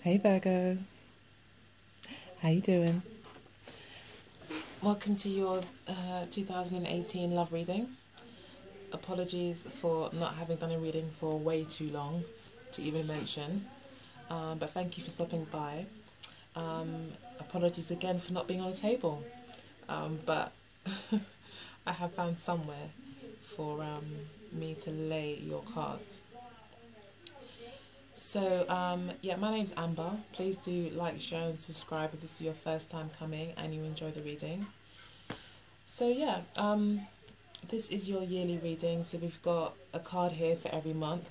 Hey Virgo, how you doing? Welcome to your 2018 love reading. Apologies for not having done a reading for way too long to even mention, but thank you for stopping by. Apologies again for not being on the table, but I have found somewhere for me to lay your cards. So, yeah, my name's Amber. Please do like, share and subscribe if this is your first time coming and you enjoy the reading. So, yeah, this is your yearly reading. So we've got a card here for every month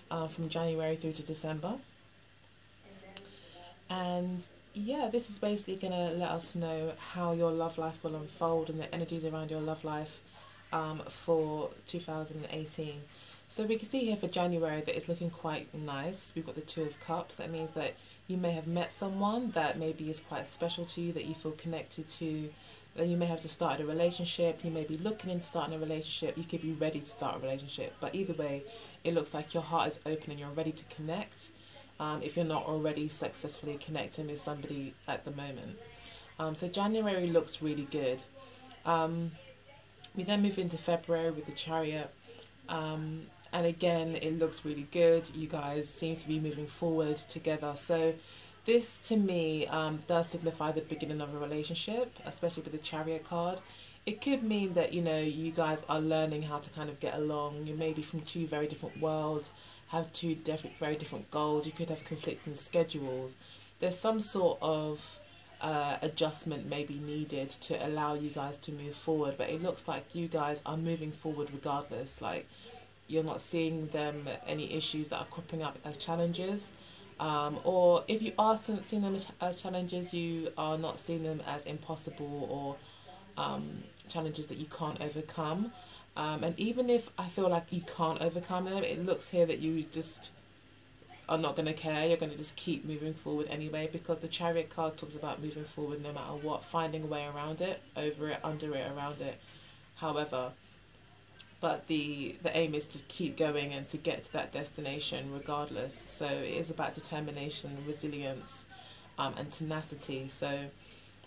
from January through to December. And yeah, this is basically going to let us know how your love life will unfold and the energies around your love life for 2018. So we can see here for January that it's looking quite nice. We've got the Two of Cups. That means that you may have met someone that maybe is quite special to you, that you feel connected to, that you may have just started a relationship. You may be looking into starting a relationship. You could be ready to start a relationship. But either way, it looks like your heart is open and you're ready to connect. If you're not already successfully connecting with somebody at the moment. So January looks really good. We then move into February with the Chariot. And again, it looks really good. You guys seem to be moving forward together. So this, to me, does signify the beginning of a relationship, especially with the Chariot card. It could mean that, you know, you guys are learning how to kind of get along. You may be from two very different worlds, have two very different goals. You could have conflicting schedules. There's some sort of adjustment may be needed to allow you guys to move forward. But it looks like you guys are moving forward regardless. Like, you're not seeing them any issues that are cropping up as challenges, or if you are seeing them as challenges, you are not seeing them as impossible or challenges that you can't overcome. And even if I feel like you can't overcome them, it looks here that you just are not going to care. You're going to just keep moving forward anyway, because the Chariot card talks about moving forward no matter what, finding a way around it, over it, under it, around it, however. But the aim is to keep going and to get to that destination regardless. So it is about determination, resilience, and tenacity. So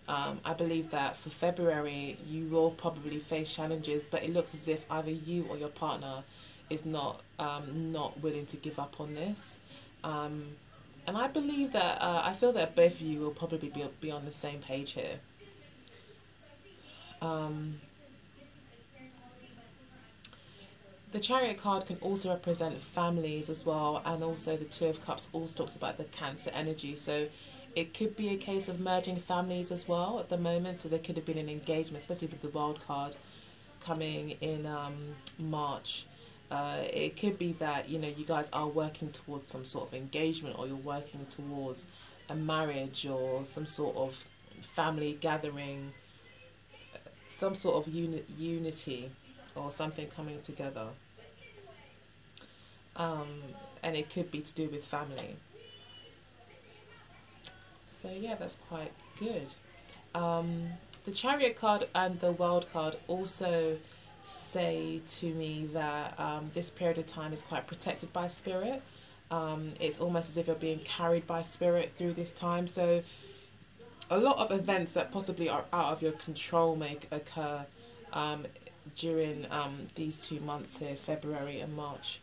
I believe that for February you will probably face challenges, but it looks as if either you or your partner is not willing to give up on this. And I believe that I feel that both of you will probably be on the same page here. The Chariot card can also represent families as well, and also the Two of Cups also talks about the Cancer energy. So it could be a case of merging families as well at the moment. So there could have been an engagement, especially with the World card coming in March. It could be that, you know, you guys are working towards some sort of engagement, or you're working towards a marriage or some sort of family gathering, some sort of unity or something coming together. And it could be to do with family. So yeah, that's quite good. The Chariot card and the World card also say to me that this period of time is quite protected by spirit. It's almost as if you're being carried by spirit through this time. So a lot of events that possibly are out of your control may occur during these 2 months here, February and March.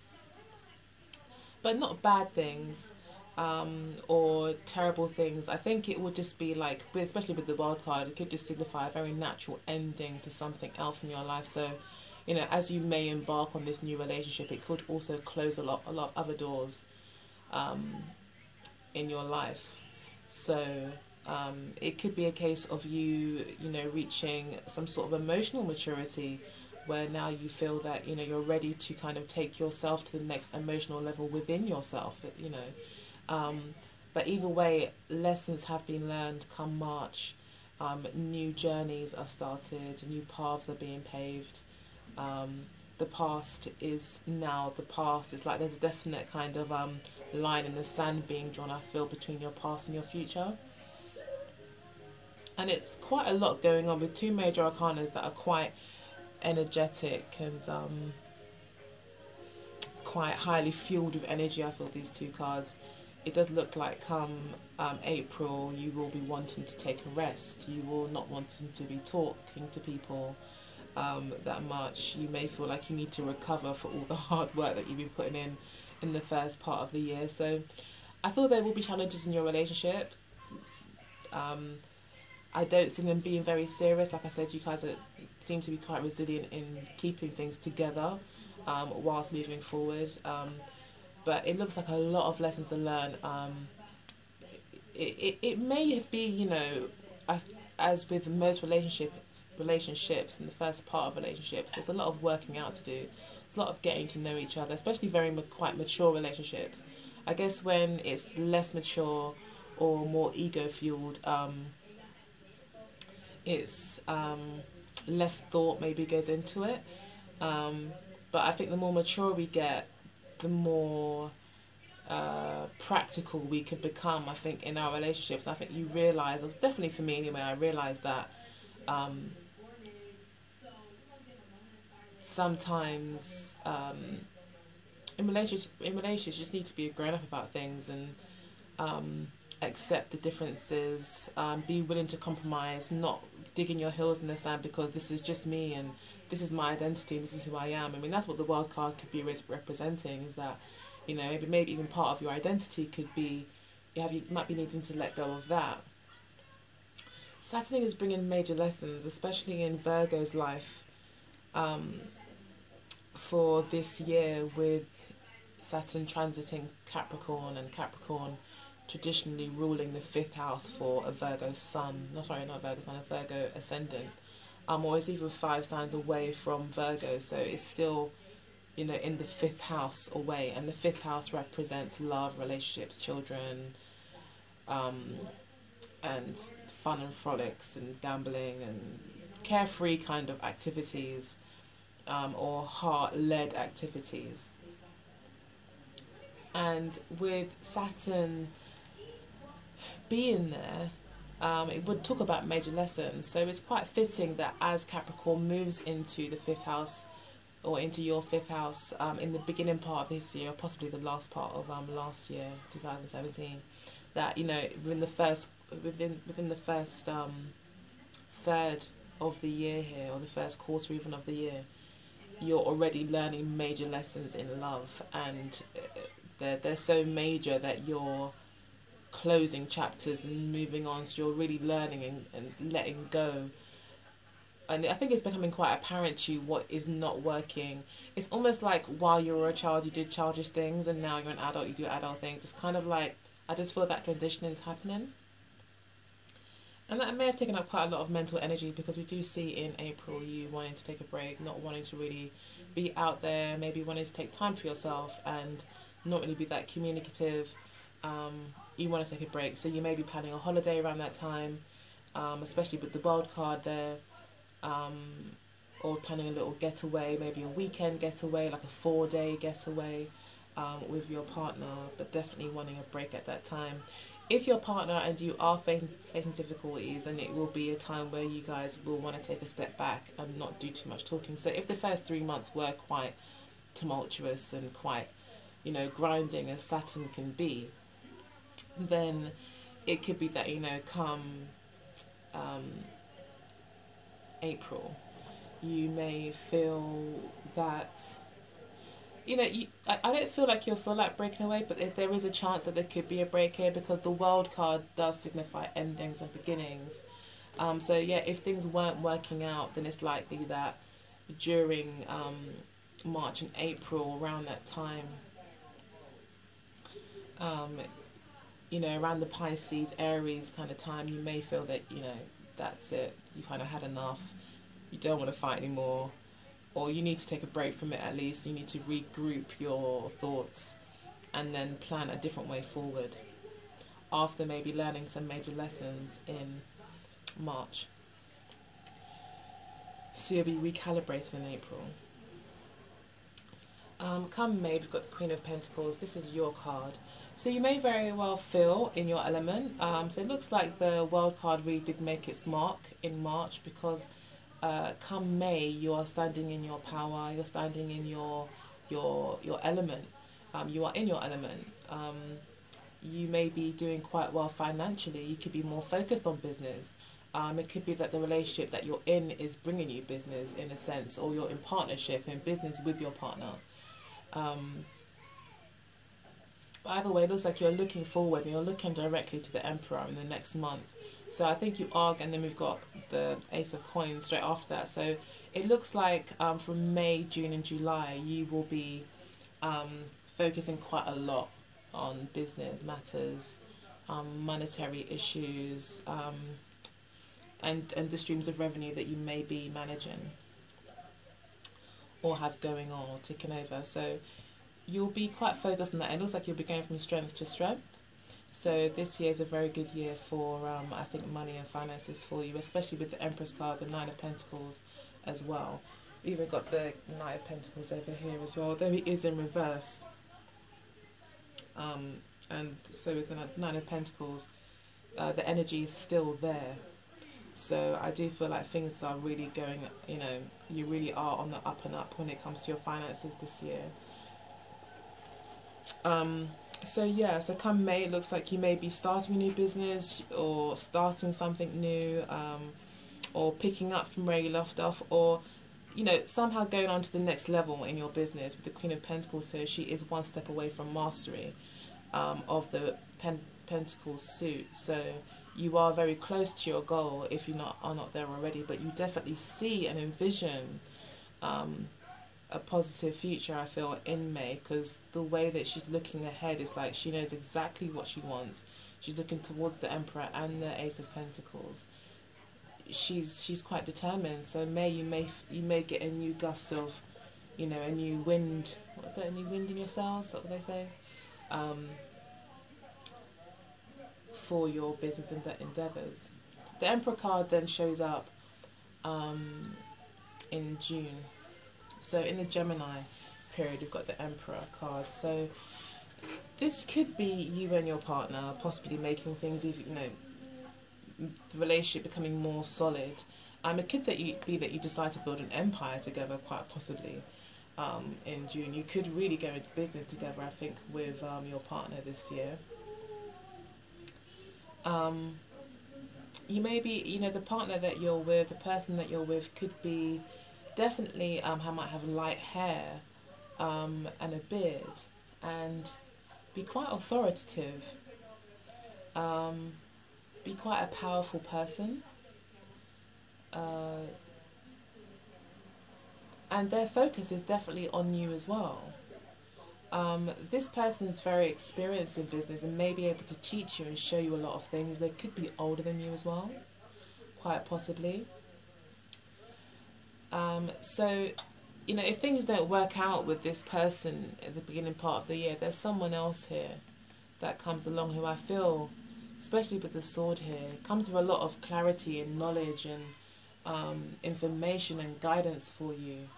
But not bad things or terrible things. I think it would just be like, especially with the World card, it could just signify a very natural ending to something else in your life. So, you know, as you may embark on this new relationship, it could also close a lot of other doors in your life. So it could be a case of you know, reaching some sort of emotional maturity, where now you feel that, you know, you're ready to kind of take yourself to the next emotional level within yourself, you know. But either way, lessons have been learned come March. New journeys are started, new paths are being paved. The past is now the past. It's like there's a definite kind of line in the sand being drawn, I feel, between your past and your future. And it's quite a lot going on with two major arcanas that are quite energetic and quite highly fueled with energy. I feel these two cards. it does look like come April, you will be wanting to take a rest. You will not wanting to be talking to people that much. You may feel like you need to recover for all the hard work that you've been putting in the first part of the year. So I feel there will be challenges in your relationship. I don't see them being very serious. Like I said, you guys seem to be quite resilient in keeping things together whilst moving forward. But it looks like a lot of lessons to learn. It may be, you know, as with most relationships in the first part of relationships, there's a lot of working out to do. There's a lot of getting to know each other, especially very quite mature relationships. I guess when it's less mature or more ego fueled, it's less thought maybe goes into it. But I think the more mature we get, the more practical we can become, I think, in our relationships. I think you realise, or definitely for me anyway, I realised that sometimes in relationships you just need to be grown up about things and accept the differences, be willing to compromise, not digging your heels in the sand because this is just me and this is my identity and this is who I am. I mean, that's what the wild card could be representing, is that, you know, maybe even part of your identity could be, you might be needing to let go of that. Saturn is bringing major lessons, especially in Virgo's life, for this year, with Saturn transiting Capricorn, and Capricorn traditionally ruling the 5th house for a Virgo sun. No, sorry, not a Virgo sun, a Virgo ascendant. Or it's even 5 signs away from Virgo, so it's still, you know, in the 5th house away, and the 5th house represents love, relationships, children, and fun and frolics and gambling and carefree kind of activities, or heart-led activities. And with Saturn being there, it would talk about major lessons. So it's quite fitting that as Capricorn moves into the 5th house, or into your 5th house, in the beginning part of this year, or possibly the last part of last year, 2017, that, you know, within the first third of the year here, or the first quarter even of the year, you're already learning major lessons in love, and they're so major that you're closing chapters and moving on, so you're really learning and letting go. And I think it's becoming quite apparent to you what is not working. It's almost like while you were a child you did childish things, and now you're an adult, you do adult things. It's kind of like, I just feel that transition is happening. And that may have taken up quite a lot of mental energy, because we do see in April you wanting to take a break, not wanting to really be out there, maybe wanting to take time for yourself and not really be that communicative. You want to take a break, so you may be planning a holiday around that time, especially with the wild card there, or planning a little getaway, maybe a weekend getaway, like a 4-day getaway with your partner, but definitely wanting a break at that time. If your partner and you are facing difficulties, and it will be a time where you guys will want to take a step back and not do too much talking. So if the first 3 months were quite tumultuous and quite, you know, grinding as Saturn can be, then it could be that, you know, come April, you may feel that, you know, I don't feel like you'll feel like breaking away, but there is a chance that there could be a break here, because the wild card does signify endings and beginnings. So yeah, if things weren't working out, then it's likely that during March and April, around that time, you know, around the Pisces, Aries kind of time, you may feel that, you know, that's it, you kind of had enough, you don't want to fight anymore, or you need to take a break from it at least. You need to regroup your thoughts and then plan a different way forward after maybe learning some major lessons in March. So you'll be recalibrated in April. Come May, we've got the Queen of Pentacles. This is your card. So you may very well feel in your element. So it looks like the World card really did make its mark in March, because come May, you are standing in your power, you're standing in your element. You are in your element. you may be doing quite well financially. You could be more focused on business. It could be that the relationship that you're in is bringing you business in a sense, or you're in partnership in business with your partner. But either way, it looks like you're looking forward and you're looking directly to the Emperor in the next month. So I think you are, and then we've got the Ace of Coins straight after that. So it looks like from May, June and July, you will be focusing quite a lot on business matters, monetary issues, and the streams of revenue that you may be managing or have going on or ticking over. So you'll be quite focused on that. It looks like you'll be going from strength to strength. So this year is a very good year for, I think, money and finances for you, especially with the Empress card, the Nine of Pentacles as well. We've even got the Knight of Pentacles over here as well, though it is in reverse. And so with the Nine of Pentacles, the energy is still there. So I do feel like things are really going, you know, you really are on the up and up when it comes to your finances this year. So yeah, so come May, it looks like you may be starting a new business or starting something new, or picking up from where you left off, or, you know, somehow going on to the next level in your business with the Queen of Pentacles. So she is one step away from mastery of the Pentacles suit. So you are very close to your goal if you are not there already, but you definitely see and envision a positive future, I feel, in May, because the way that she's looking ahead is like she knows exactly what she wants. She's looking towards the Emperor and the Ace of Pentacles. She's quite determined. So May, you may get a new gust of, you know, a new wind. What's that? A new wind in your sails? What would they say? For your business endeavors. The Emperor card then shows up in June. So in the Gemini period, we've got the Emperor card. So this could be you and your partner possibly making things even, you know, the relationship becoming more solid. It could be that you decide to build an empire together, quite possibly. In June, you could really go into business together, I think, with your partner this year. You may be, you know, the partner that you're with, the person that you're with could be definitely might have light hair and a beard and be quite authoritative, be quite a powerful person, and their focus is definitely on you as well. This person is very experienced in business and may be able to teach you and show you a lot of things. They could be older than you as well, quite possibly. So, you know, if things don't work out with this person at the beginning part of the year, there's someone else here that comes along who I feel, especially with the sword here, comes with a lot of clarity and knowledge and information and guidance for you.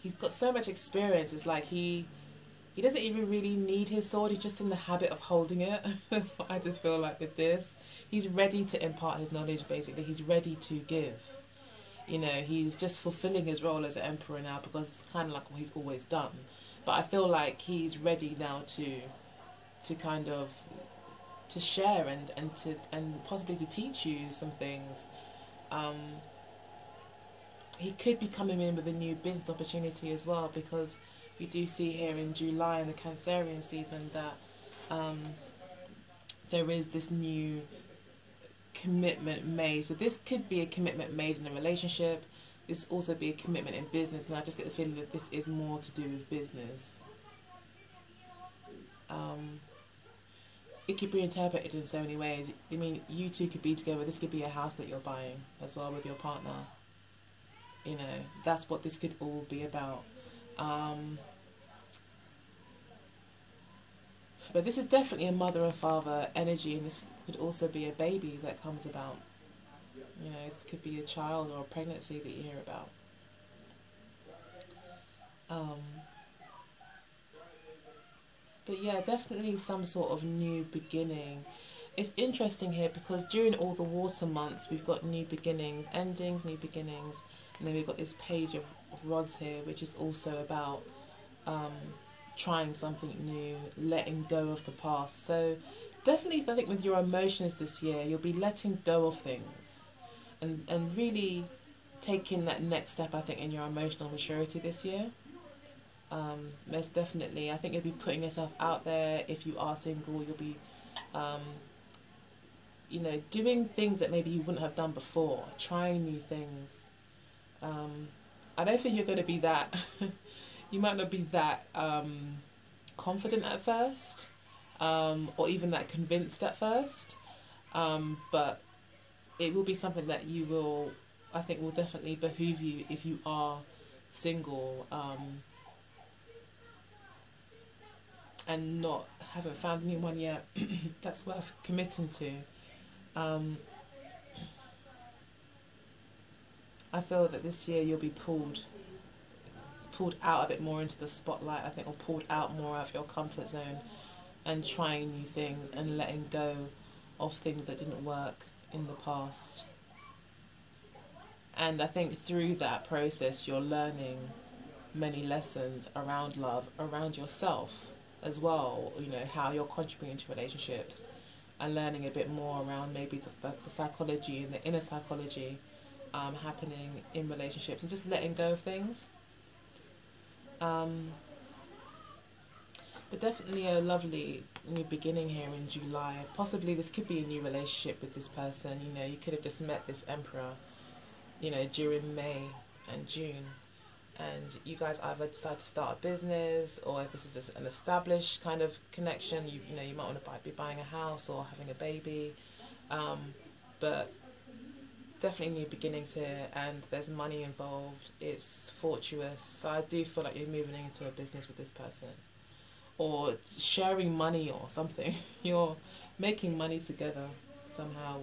He's got so much experience. It's like he doesn't even really need his sword. He's just in the habit of holding it. That's what I just feel like with this. He's ready to impart his knowledge, basically. He's ready to give. You know, he's just fulfilling his role as an emperor now because it's kind of like what he's always done. But I feel like he's ready now to kind of to share and possibly to teach you some things. He could be coming in with a new business opportunity as well, because we do see here in July in the Cancerian season that there is this new commitment made. So this could be a commitment made in a relationship. This also be a commitment in business, and I just get the feeling that this is more to do with business. It could be interpreted in so many ways. I mean, you two could be together. This could be a house that you're buying as well with your partner. You know, that's what this could all be about. But this is definitely a mother and father energy, and this could also be a baby that comes about. You know, this could be a child or a pregnancy that you hear about. But yeah, definitely some sort of new beginning. It's interesting here because during all the water months, we've got new beginnings, endings, new beginnings. And then we've got this page of rods here, which is also about trying something new, letting go of the past. So definitely, I think with your emotions this year, you'll be letting go of things and really taking that next step, I think, in your emotional maturity this year. Most definitely, I think you'll be putting yourself out there. If you are single, you'll be, doing things that maybe you wouldn't have done before, trying new things. I don't think you're going to be that, you might not be that confident at first, or even that convinced at first, but it will be something that I think will definitely behoove you if you are single, and haven't found anyone yet that's worth committing to. I feel that this year you'll be pulled out a bit more into the spotlight, I think, or pulled out more of your comfort zone and trying new things and letting go of things that didn't work in the past. And I think through that process you're learning many lessons around love, around yourself as well, how you're contributing to relationships, and learning a bit more around maybe the psychology and the inner psychology happening in relationships, and just letting go of things. But definitely a lovely new beginning here in July. Possibly this could be a new relationship with this person. You could have just met this emperor, during May and June, and you guys either decide to start a business, or if this is an established kind of connection, you might want to be buying a house or having a baby, but definitely new beginnings here, and there's money involved. It's fortuitous, so I do feel like you're moving into a business with this person, or sharing money or something. You're making money together somehow,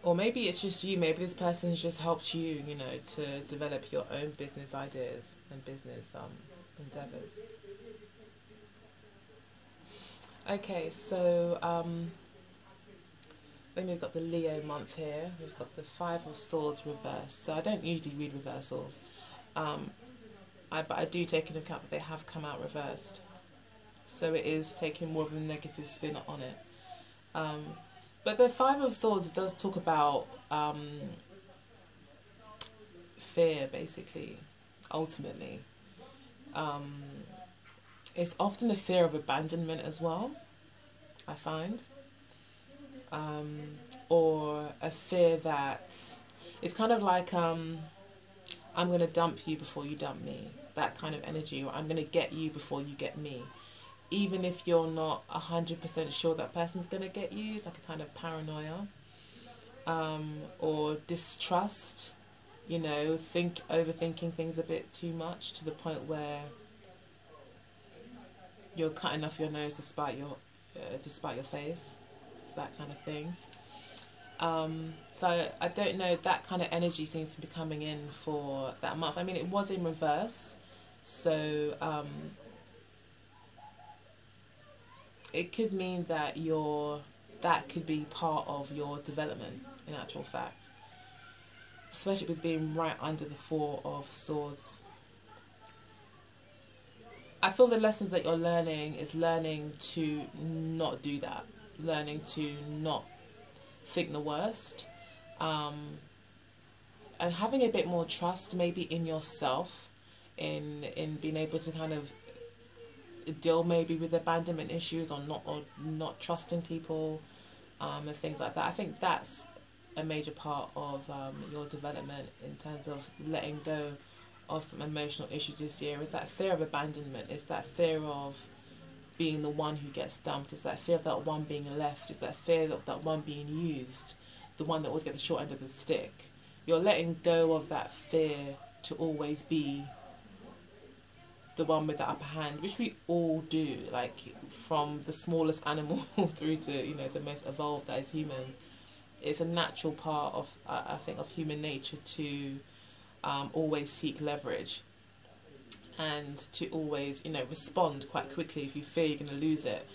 or maybe it's just you. Maybe this person's just helped you, to develop your own business ideas and business endeavors. Okay, so then we've got the Leo month here. We've got the Five of Swords reversed. So I don't usually read reversals, but I do take into account that they have come out reversed. So it is taking more of a negative spin on it. But the Five of Swords does talk about fear, basically, ultimately. It's often a fear of abandonment as well, I find. Or a fear that it's kind of like I'm going to dump you before you dump me, that kind of energy, or I'm going to get you before you get me. Even if you're not 100% sure that person's going to get you, it's like a kind of paranoia, or distrust, overthinking things a bit too much to the point where you're cutting off your nose despite your face. It's that kind of thing. So I don't know, that kind of energy seems to be coming in for that month. I mean, it was in reverse, so it could mean that that could be part of your development, in actual fact, especially with being right under the Four of Swords. I feel the lessons that you're learning is learning to not do that, learning to not think the worst, and having a bit more trust maybe in yourself, in being able to kind of deal maybe with abandonment issues, or not trusting people, and things like that. I think that's a major part of your development in terms of letting go of some emotional issues this year. Is that fear of abandonment, is that fear of being the one who gets dumped, is that fear of that one being left, is that fear of that one being used, the one that always gets the short end of the stick. You're letting go of that fear to always be the one with the upper hand, which we all do, like from the smallest animal through to the most evolved as humans. It's a natural part of I think of human nature to always seek leverage, and to always respond quite quickly if you fear you're going to lose it.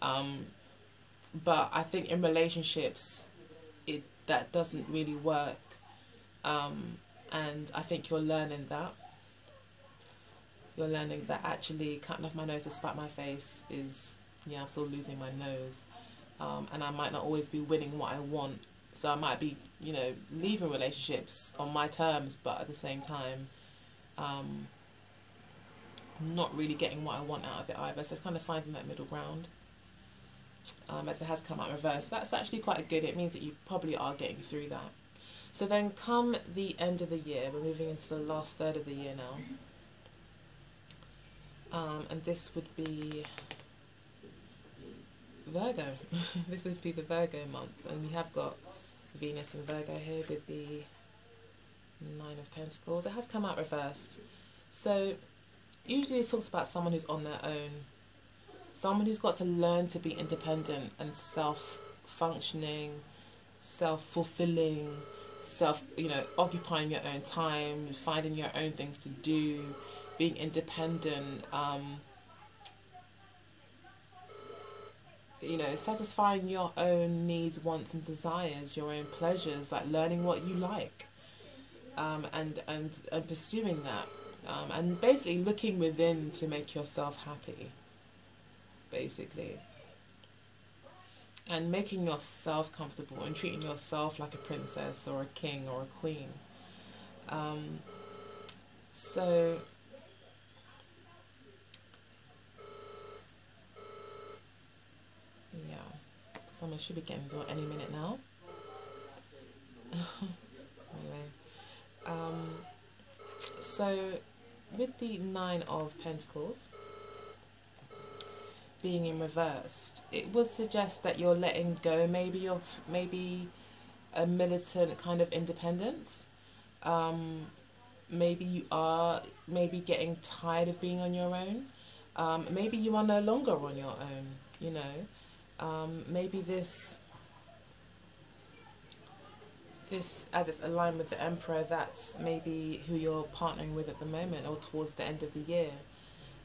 But I think in relationships that doesn't really work, and I think you're learning that. you're learning that actually cutting off my nose to spite my face is, yeah, I'm still losing my nose. And I might not always be winning what I want. So I might be, you know, leaving relationships on my terms, but at the same time, not really getting what I want out of it either. So it's kind of finding that middle ground. As it has come out reverse, that's actually quite good. It means that you probably are getting through that. So then come the end of the year, we're moving into the last third of the year now. And this would be Virgo. This would be the Virgo month. And we have got Venus and Virgo here with the Nine of Pentacles. It has come out reversed. So usually it talks about someone who's on their own. Someone who's got to learn to be independent and self-functioning, self-fulfilling, occupying your own time, finding your own things to do, being independent, satisfying your own needs, wants and desires, your own pleasures, like learning what you like, and pursuing that, and basically looking within to make yourself happy, basically, and making yourself comfortable and treating yourself like a princess or a king or a queen. So yeah, someone should be getting the door any minute now. Anyway, so with the Nine of Pentacles being in reversed, it would suggest that you're letting go maybe of a militant kind of independence. Maybe you are getting tired of being on your own. Maybe you are no longer on your own, you know. Maybe this, as it's aligned with the Emperor, that's maybe who you're partnering with at the moment or towards the end of the year.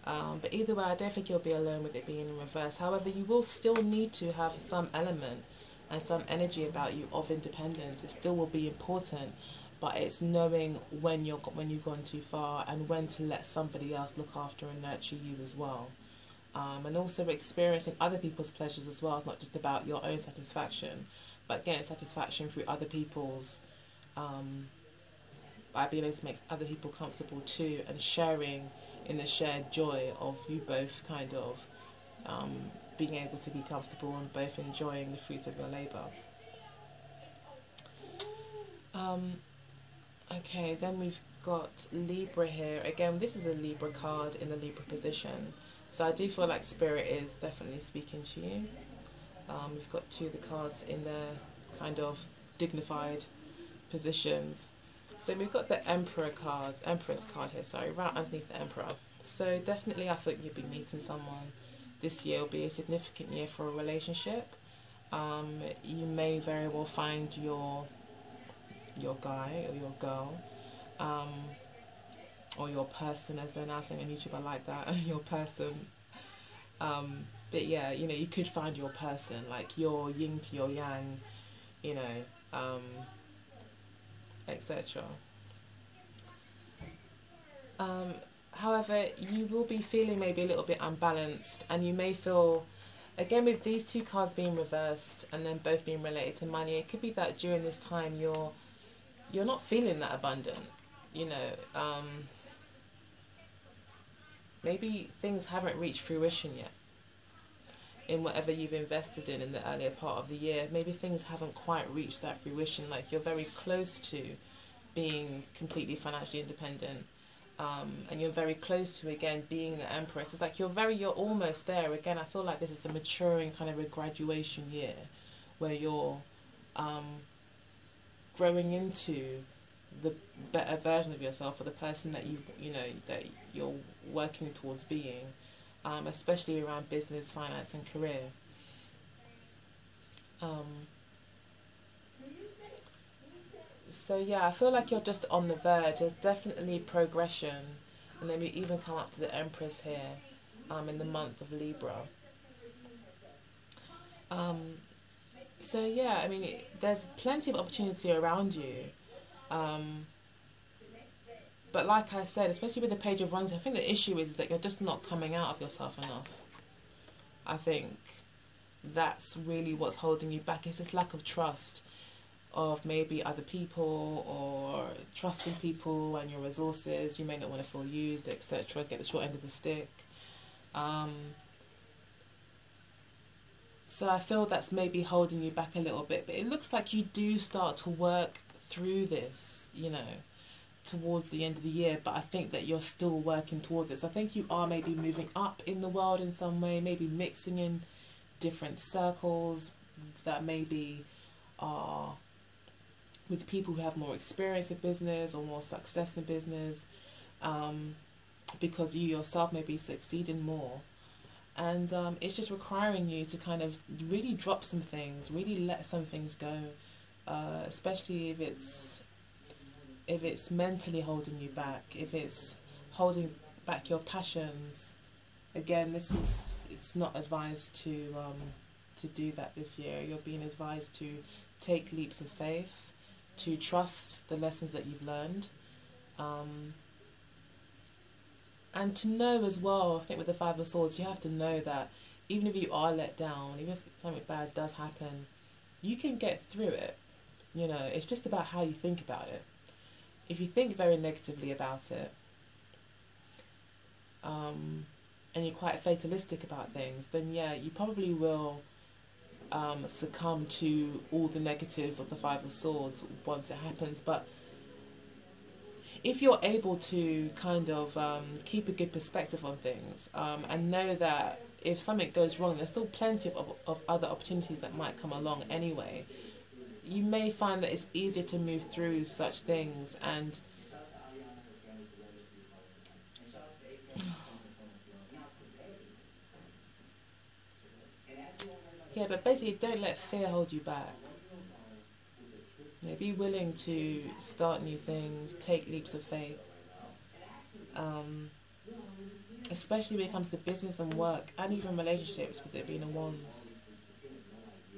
But either way, I don't think you'll be alone with it being in reverse. However, you will still need to have some element and some energy about you of independence. It still will be important, but it's knowing when you've gone too far and when to let somebody else look after and nurture you as well. And also experiencing other people's pleasures as well. It's not just about your own satisfaction, but getting satisfaction through other people's, by being able to make other people comfortable too, and sharing in the shared joy of you both kind of being able to be comfortable and both enjoying the fruits of your labour. Okay, then we've got Libra here. Again, this is a Libra card in the Libra position. So I do feel like Spirit is definitely speaking to you. We've got two of the cards in their kind of dignified positions. So we've got the Empress card here, sorry, right underneath the Emperor. So definitely I think you'll be meeting someone. This year will be a significant year for a relationship. You may very well find your guy or your girl, or your person, as they're now saying on YouTube. I like that, your person. But yeah, you know, you could find your person, like your yin to your yang, you know, etc. However, you will be feeling maybe a little bit unbalanced, and you may feel, again with these two cards being reversed and then both being related to money, it could be that during this time you're not feeling that abundant, you know. Maybe things haven't reached fruition yet in whatever you've invested in the earlier part of the year. Maybe things haven't quite reached that fruition, like you're very close to being completely financially independent, and you're very close to, again, being the Empress. It's like you're almost there. Again, I feel like this is a maturing kind of a graduation year where you're growing into the better version of yourself, or the person that that you're working towards being, especially around business, finance and career. So yeah, I feel like you're just on the verge. There's definitely progression, and then we even come up to the Empress here, in the month of Libra. So yeah, I mean, there's plenty of opportunity around you. But like I said, especially with the Page of Wands, I think the issue is that you're just not coming out of yourself enough. I think that's really what's holding you back. It's this lack of trust of maybe other people, or trusting people and your resources. You may not want to feel used, etc. Get the short end of the stick. So I feel that's maybe holding you back a little bit. But it looks like you do start to work through this, you know, towards the end of the year. But I think that you're still working towards it. So I think you are maybe moving up in the world in some way, maybe mixing in different circles that maybe are with people who have more experience in business or more success in business, because you yourself may be succeeding more. And it's just requiring you to kind of really drop some things, really let some things go, especially if it's mentally holding you back, if it's holding back your passions. Again, it's not advised to do that this year. You're being advised to take leaps of faith, to trust the lessons that you've learned, and to know as well, I think with the Five of Swords, you have to know that even if you are let down, even if something bad does happen, you can get through it. You know, it's just about how you think about it. If you think very negatively about it, and you're quite fatalistic about things, then yeah, you probably will succumb to all the negatives of the Five of Swords once it happens. But if you're able to kind of keep a good perspective on things, and know that if something goes wrong, there's still plenty of other opportunities that might come along anyway, you may find that it's easier to move through such things. And yeah, but basically don't let fear hold you back. You know, be willing to start new things, take leaps of faith, especially when it comes to business and work, and even relationships, with it being a Wands.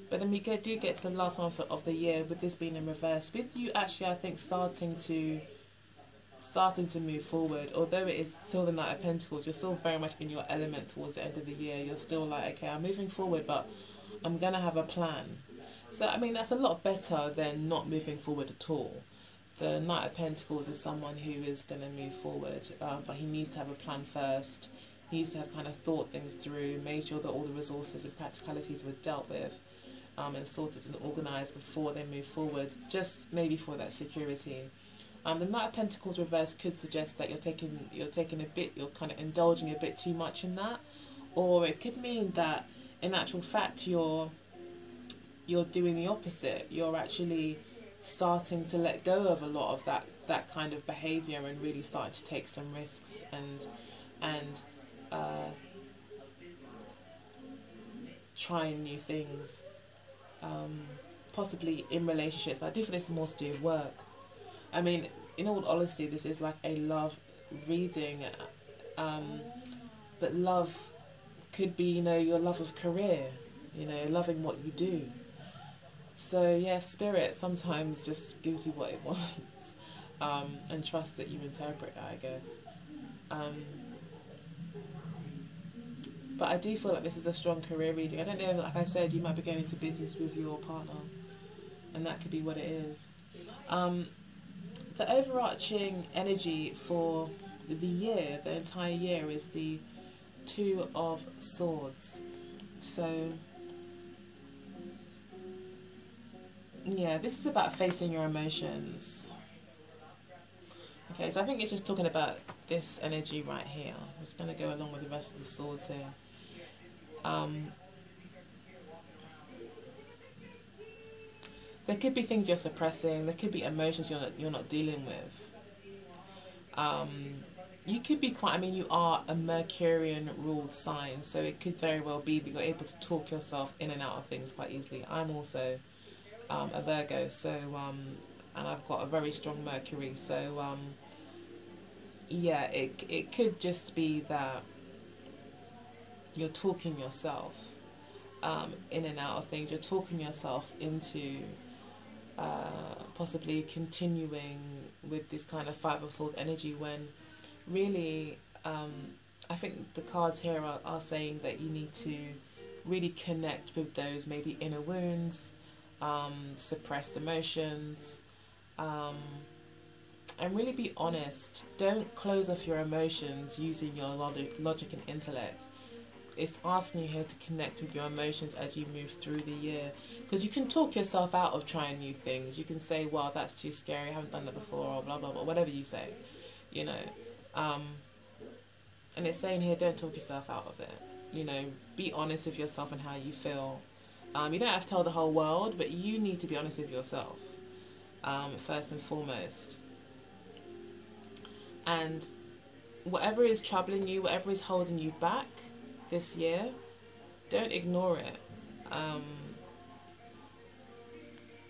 But then we do get to the last month of the year, with this being in reverse, with you actually, I think, starting to move forward. Although it is still the Knight of Pentacles, you're still very much in your element towards the end of the year. You're still like, okay, I'm moving forward, but I'm going to have a plan. So, I mean, that's a lot better than not moving forward at all. The Knight of Pentacles is someone who is going to move forward, but he needs to have a plan first. He needs to have kind of thought things through, made sure that all the resources and practicalities were dealt with, and sorted and organised before they move forward, just maybe for that security. The Knight of Pentacles reverse could suggest that you're kind of indulging a bit too much in that, or it could mean that in actual fact you're doing the opposite. You're actually starting to let go of a lot of that kind of behaviour, and really starting to take some risks and trying new things, possibly in relationships. But I do think this is more to do with work. I mean, in all honesty, this is like a love reading, but love could be, you know, your love of career, you know, loving what you do. So yeah, Spirit sometimes just gives you what it wants, and trust that you interpret that, I guess. But I do feel like this is a strong career reading. I don't know, like I said, you might be going into business with your partner, and that could be what it is. The overarching energy for the year, the entire year, is the Two of Swords. So yeah, this is about facing your emotions. Okay, so I think it's just talking about this energy right here. I'm just going to go along with the rest of the swords here. There could be things you're suppressing. There could be emotions you're not dealing with. You could be quite, I mean, you are a Mercurian ruled sign, so it could very well be that you're able to talk yourself in and out of things quite easily. I'm also a Virgo, so and I've got a very strong Mercury, so yeah, it could just be that you're talking yourself in and out of things. You're talking yourself into possibly continuing with this kind of Five of Swords energy, when really I think the cards here are saying that you need to really connect with those maybe inner wounds, suppressed emotions, and really be honest. Don't close off your emotions using your logic and intellect. It's asking you here to connect with your emotions as you move through the year, because you can talk yourself out of trying new things. You can say, well, that's too scary, I haven't done that before, or blah blah blah, whatever you say, you know. And it's saying here, don't talk yourself out of it. You know, be honest with yourself and how you feel. You don't have to tell the whole world, but you need to be honest with yourself, first and foremost. And whatever is troubling you, whatever is holding you back this year, don't ignore it.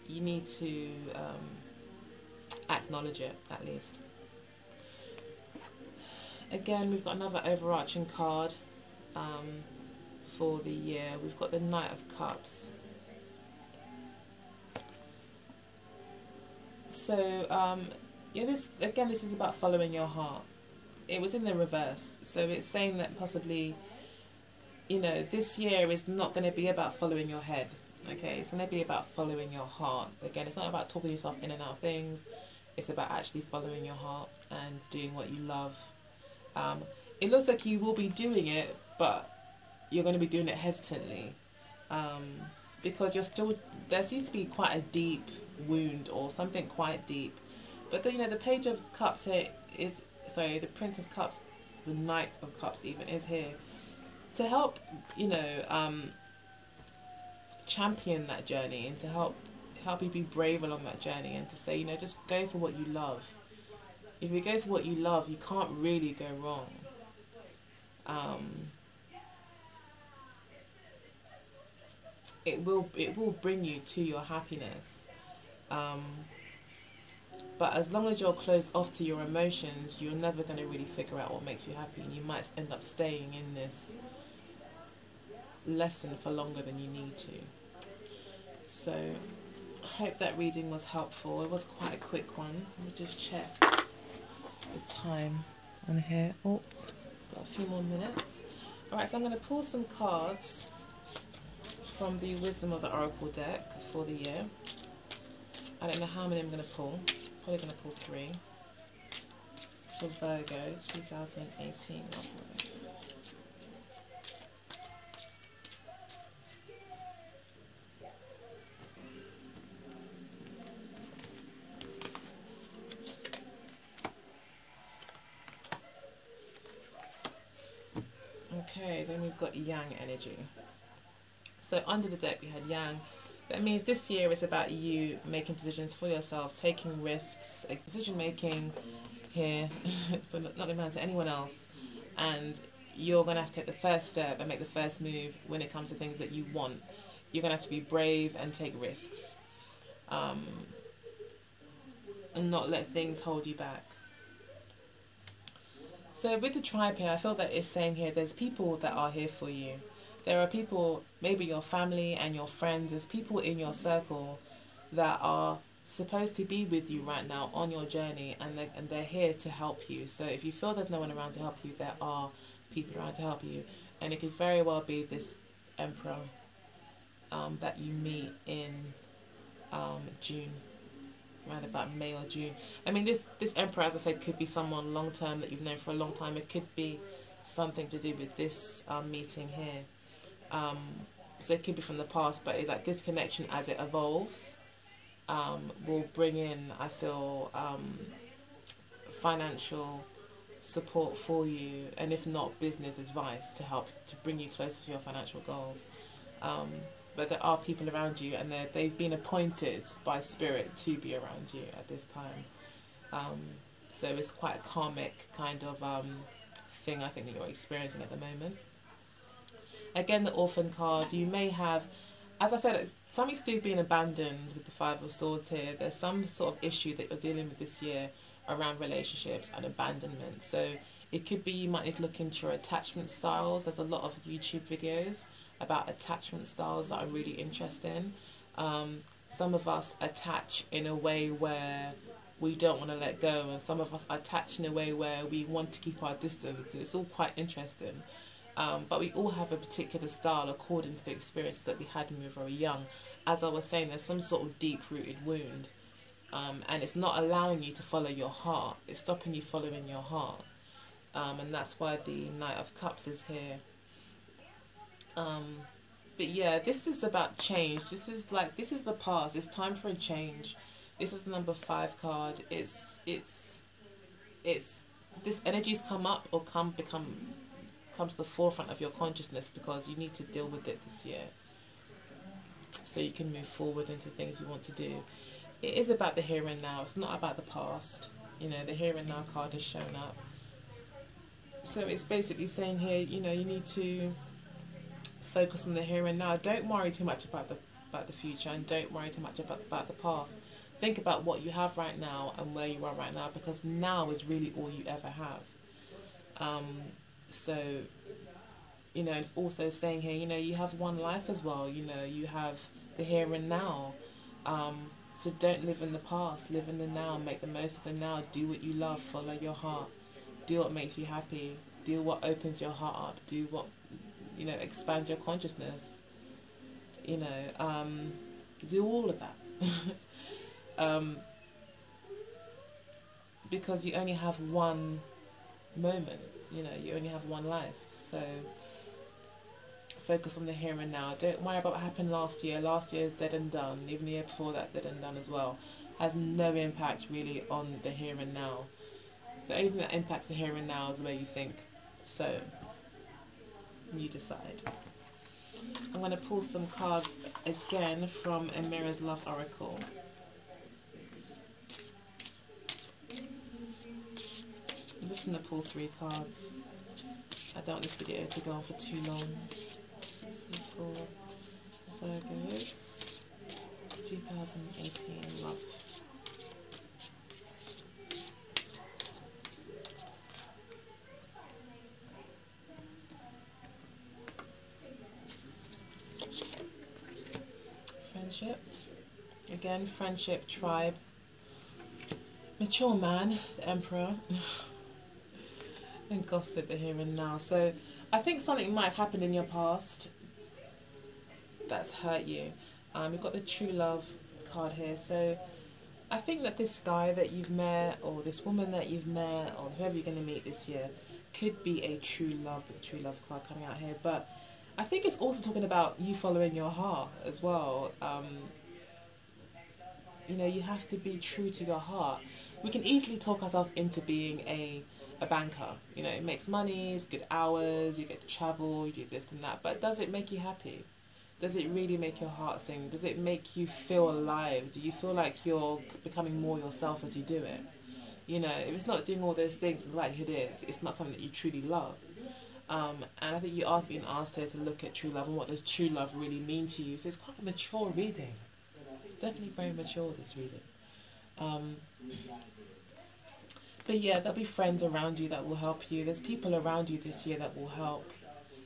You need to acknowledge it, at least. Again, we've got another overarching card for the year. We've got the Knight of Cups. So, yeah, this is about following your heart. It was in the reverse, so it's saying that possibly, you know, this year is not going to be about following your head. Okay, it's going to be about following your heart. Again, it's not about talking yourself in and out of things. It's about actually following your heart and doing what you love. It looks like you will be doing it, but you're going to be doing it hesitantly, because you're still, there seems to be quite a deep wound or something quite deep. But you know, the Page of Cups here is, sorry, the Prince of Cups, the Knight of Cups even, is here to help, you know, champion that journey, and to help you be brave along that journey, and to say, you know, just go for what you love. If you go for what you love, you can't really go wrong. It will bring you to your happiness. But as long as you're closed off to your emotions, you're never going to really figure out what makes you happy, and you might end up staying in this lesson for longer than you need to. So I hope that reading was helpful. It was quite a quick one. Let me just check the time on here. Oh, got a few more minutes. Alright, so I'm going to pull some cards from the Wisdom of the Oracle deck for the year. I don't know how many I'm going to pull. Probably going to pull 3 for Virgo 2018. Okay, then we've got Yang energy. So under the deck we had Yang. That means this year is about you making decisions for yourself, taking risks, decision making here. So not going to matter to anyone else. And you're going to have to take the first step and make the first move when it comes to things that you want. You're going to have to be brave and take risks. And not let things hold you back. So with the tribe here, I feel that it's saying here there's people that are here for you. There are people, maybe your family and your friends, there's people in your circle that are supposed to be with you right now on your journey, and they're here to help you. So if you feel there's no one around to help you, there are people around to help you. And it could very well be this Emperor that you meet in June. Around about May or June. I mean, this Emperor, as I said, could be someone long term that you've known for a long time. It could be something to do with this meeting here. So it could be from the past, but it's like this connection as it evolves will bring in, I feel, financial support for you, and if not, business advice to help to bring you closer to your financial goals. But there are people around you, and they've been appointed by Spirit to be around you at this time. So it's quite a karmic kind of thing, I think, that you're experiencing at the moment. Again, the Orphan card, you may have, as I said, something's still being abandoned with the Five of Swords here. There's some sort of issue that you're dealing with this year around relationships and abandonment. So it could be you might need to look into your attachment styles. There's a lot of YouTube videos about attachment styles that are really interesting. some of us attach in a way where we don't want to let go, and some of us attach in a way where we want to keep our distance, and it's all quite interesting. But we all have a particular style according to the experiences that we had when we were very young. As I was saying, there's some sort of deep-rooted wound, and it's not allowing you to follow your heart. It's stopping you following your heart, and that's why the Knight of Cups is here. But yeah, this is about change. This is the past. It's time for a change. This is the number 5 card. It's this energy's come up or comes to the forefront of your consciousness because you need to deal with it this year, so you can move forward into things you want to do. It is about the here and now. It's not about the past. You know, the here and now card has shown up. So it's basically saying here, you know, you need to focus on the here and now. Don't worry too much about the future, and don't worry too much about the past. Think about what you have right now and where you are right now, because now is really all you ever have. So, you know, it's also saying here, you know, you have one life as well. You know, you have the here and now. So don't live in the past. Live in the now. Make the most of the now. Do what you love. Follow your heart. Do what makes you happy. Do what opens your heart up. Do what, you know, expands your consciousness. You know, do all of that. Because you only have one moment, you know, you only have one life. So focus on the here and now. Don't worry about what happened last year. Last year is dead and done. Even the year before that, dead and done as well. Has no impact really on the here and now. The only thing that impacts the here and now is the way you think. So you decide. I'm going to pull some cards again from Amira's Love Oracle. I'm just going to pull 3 cards. I don't want this video to go on for too long. This is for Virgos 2018 love. Friendship. Again, friendship, tribe. Mature man, the Emperor. And gossip, the here and now. So I think something might have happened in your past that's hurt you. We've got the true love card here. So I think that this guy that you've met, or this woman that you've met, or whoever you're going to meet this year, could be a true love, with the true love card coming out here. But I think it's also talking about you following your heart as well. You know, you have to be true to your heart. We can easily talk ourselves into being a banker. You know, it makes money, it's good hours, you get to travel, you do this and that. But does it make you happy? Does it really make your heart sing? Does it make you feel alive? Do you feel like you're becoming more yourself as you do it? You know, if it's not doing all those things, the likelihood is it's not something that you truly love. And I think you are being asked here to look at true love and what does true love really mean to you. So it's quite a mature reading. It's definitely very mature, this reading. But yeah, there'll be friends around you that will help you. There's people around you this year that will help.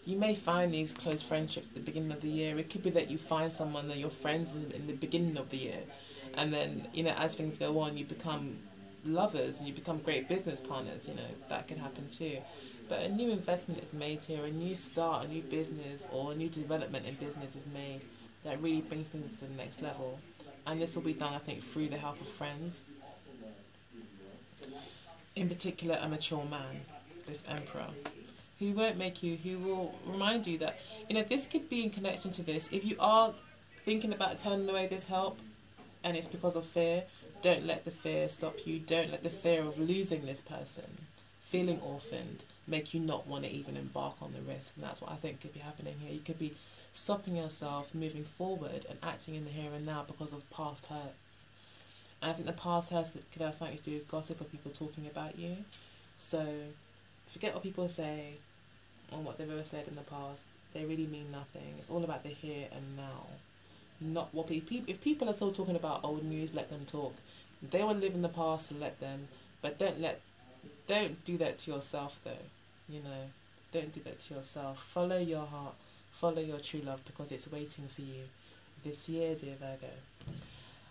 You may find these close friendships at the beginning of the year. It could be that you find someone that you're friends in the beginning of the year. And then, you know, as things go on, you become lovers and you become great business partners. You know, that can happen too. But a new investment is made here, a new start, a new business or a new development in business is made that really brings things to the next level. And this will be done, I think, through the help of friends. In particular, a mature man, this Emperor, who won't make you, who will remind you that, you know, this could be in connection to this. If you are thinking about turning away this help and it's because of fear, don't let the fear stop you. Don't let the fear of losing this person, feeling orphaned, make you not want to even embark on the risk. And that's what I think could be happening here. You could be stopping yourself moving forward and acting in the here and now because of past hurts. And I think the past hurts could have something to do with gossip or people talking about you. So forget what people say or what they've ever said in the past. They really mean nothing. It's all about the here and now. Not what people... If people are still talking about old news, let them talk. If they want to live in the past, let them. But don't do that to yourself though. You know, don't do that to yourself. Follow your heart. Follow your true love because it's waiting for you this year, dear Virgo.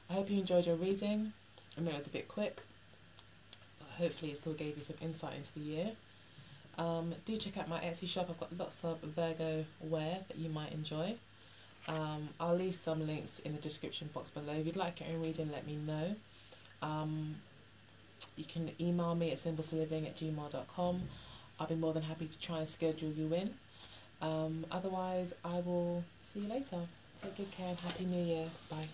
I hope you enjoyed your reading. I know it was a bit quick, but hopefully it still gave you some insight into the year. Do check out my Etsy shop. I've got lots of Virgo wear that you might enjoy. I'll leave some links in the description box below. If you'd like your own reading, let me know. You can email me at symbolstoliving@gmail.com. I'll be more than happy to try and schedule you in. Otherwise, I will see you later. Take good care and Happy New Year. Bye.